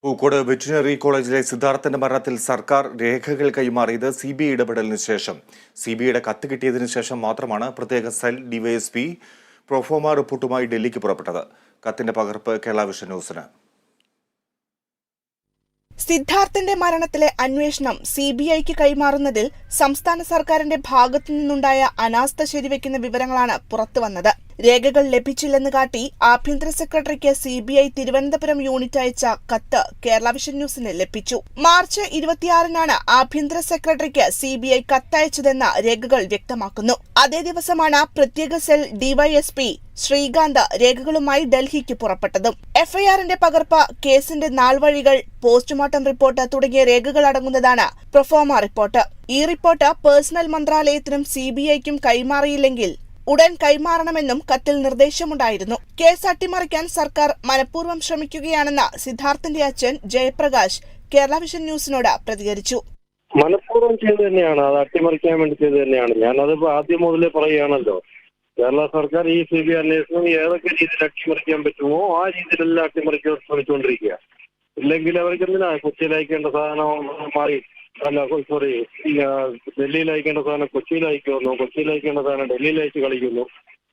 Pookode veterinary കോളേജിലെ സിദ്ധാർത്ഥന്റെ മരണത്തിൽ സർക്കാർ രേഖകൾ കൈമാറിയത് സിബിഐ ഇടപെടലിന് ശേഷം സിബിഐയുടെ കത്ത് കിട്ടിയതിനു ശേഷം മാത്രമാണ് പ്രത്യേക സെൽ ഡിവൈഎസ്പി പ്രൊഫോമ റിപ്പോർട്ടുമായി ഡൽഹിക്ക് പുറപ്പെട്ടത്. കത്തിന്റെ പകർപ്പ് കേരള വിഷൻ ന്യൂസിന്. സിദ്ധാർത്ഥന്റെ മരണത്തിലെ അന്വേഷണം സിബിഐക്ക് കൈമാറുന്നതിൽ സംസ്ഥാന സർക്കാരിന്റെ ഭാഗത്തു നിന്നുണ്ടായ അനാസ്ഥ ശരിവെക്കുന്ന വിവരങ്ങളാണ് പുറത്തുവന്നത്. രേഖകൾ ലഭിച്ചില്ലെന്ന് കാട്ടി ആഭ്യന്തര സെക്രട്ടറിക്ക് സിബിഐ തിരുവനന്തപുരം യൂണിറ്റ് അയച്ച കത്ത് കേരള വിഷൻ ന്യൂസിന് ലഭിച്ചു. മാർച്ച് 26-നാണ് ആഭ്യന്തര സെക്രട്ടറിക്ക് സിബിഐ കത്തയച്ചതെന്ന് രേഖകൾ വ്യക്തമാക്കുന്നു. അതേ ദിവസമാണ് പ്രത്യേക സെൽ ഡിവൈഎസ്പി ശ്രീകാന്ത് രേഖകളുമായി ഡൽഹിക്ക് പുറപ്പെട്ടതും. എഫ്ഐആറിന്റെ പകർപ്പ്, കേസിന്റെ നാൾവഴികൾ, പോസ്റ്റ്മോർട്ടം റിപ്പോർട്ട് തുടങ്ങിയ രേഖകൾ അടങ്ങുന്നതാണ് പ്രൊഫോമ റിപ്പോർട്ട്. ഈ റിപ്പോർട്ട് പേഴ്സണൽ മന്ത്രാലയത്തിനും സിബിഐക്കും കൈമാറിയില്ലെങ്കിൽ ഉടൻ കൈമാറണമെന്നും കത്തിൽ നിർദ്ദേശമുണ്ടായിരുന്നു. കേസ് അട്ടിമറിക്കാൻ സർക്കാർ മനഃപൂർവ്വം ശ്രമിക്കുകയാണെന്ന് സിദ്ധാർത്ഥന്റെ അച്ഛൻ ജയപ്രകാശ് കേരള വിഷൻ ന്യൂസിനോട് പ്രതികരിച്ചു. മനഃപൂർവ്വം ചെയ്ത് തന്നെയാണ്, അത് അട്ടിമറിക്കാൻ വേണ്ടി ചെയ്ത് തന്നെയാണ്. ഞാനതിപ്പോ ആദ്യം മുതലേ പറയുകയാണല്ലോ, കേരള സർക്കാർ ഈ സിബിഐ അന്വേഷണം ഏതൊക്കെ രീതിയിൽ അട്ടിമറിക്കാൻ പറ്റുമോ ആ രീതിയിലെല്ലാം അട്ടിമറിക്കാൻ ശ്രമിച്ചുകൊണ്ടിരിക്കുക. ഇല്ലെങ്കിൽ അവർക്ക് എന്തിനാ കൊച്ചിയിൽ അയക്കേണ്ട സാധനം മാറി ഡൽഹിയിൽ അയക്കേണ്ട സാധനം കൊച്ചിയിൽ അയക്കുന്നു, കൊച്ചിയിൽ അയക്കേണ്ട സാധനം ഡൽഹിയിൽ അയച്ച് കളിക്കുന്നു.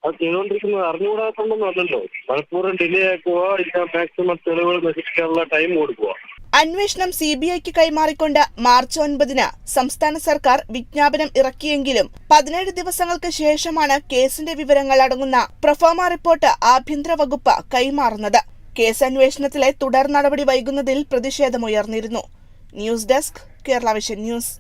അത് ചെയ്തുകൊണ്ടിരിക്കുന്നത് അറിഞ്ഞുകൂടാത്തതൊന്നും അല്ലല്ലോ. മനഃപൂർവ്വം ഡിലേ ആക്കുക, ഇല്ല മാക്സിമം തെളിവുകൾ നശിപ്പിക്കാനുള്ള ടൈം കൊടുക്കുക. അന്വേഷണം സിബിഐക്ക് കൈമാറിക്കൊണ്ട് മാർച്ച് 9-ന് സംസ്ഥാന സർക്കാർ വിജ്ഞാപനം ഇറക്കിയെങ്കിലും 17 ദിവസങ്ങൾക്ക് ശേഷമാണ് കേസിന്റെ വിവരങ്ങൾ അടങ്ങുന്ന പ്രൊഫോമ റിപ്പോർട്ട് ആഭ്യന്തര വകുപ്പ് കൈമാറുന്നത്. കേസ് അന്വേഷണത്തിലെ തുടർ നടപടി വൈകുന്നതിൽ പ്രതിഷേധമുയർന്നിരുന്നു. News desk Kerala vision news.